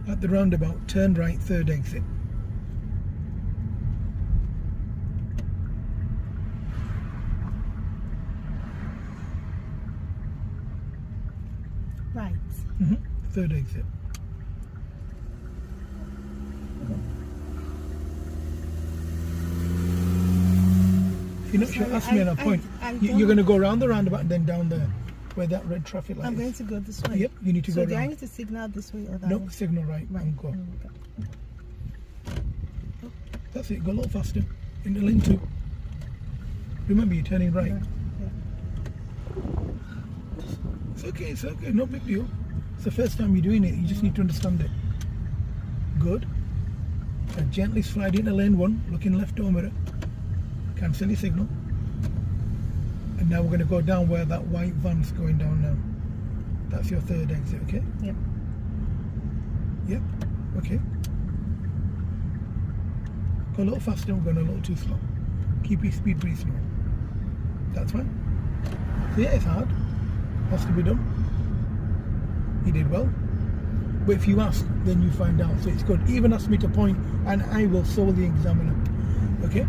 At the roundabout, turn right, third exit. Right. Third exit. If you're not sure, ask me on a point. You're going to go around the roundabout and then down there, where that red traffic light I'm is. going to go this way. Yep, you need to So go do I around. need to signal this way or that No, way? signal right and go. Okay. That's it, go a little faster. In the lane 2. Remember, you're turning right. Yeah. It's okay, no big deal. It's the first time you're doing it, you just need to understand it. Good. And gently slide into lane 1, looking left door mirror. Cancel your signal. And now we're going to go down where that white van's going down now. That's your third exit, okay? Yep. Yep, okay. Go a little faster, we're going a little too slow. Keep your speed pretty slow. That's fine. So yeah, it's hard. Has to be done. You did well. But if you ask, then you find out. So it's good. Even ask me to point and I will solely examine it. Okay?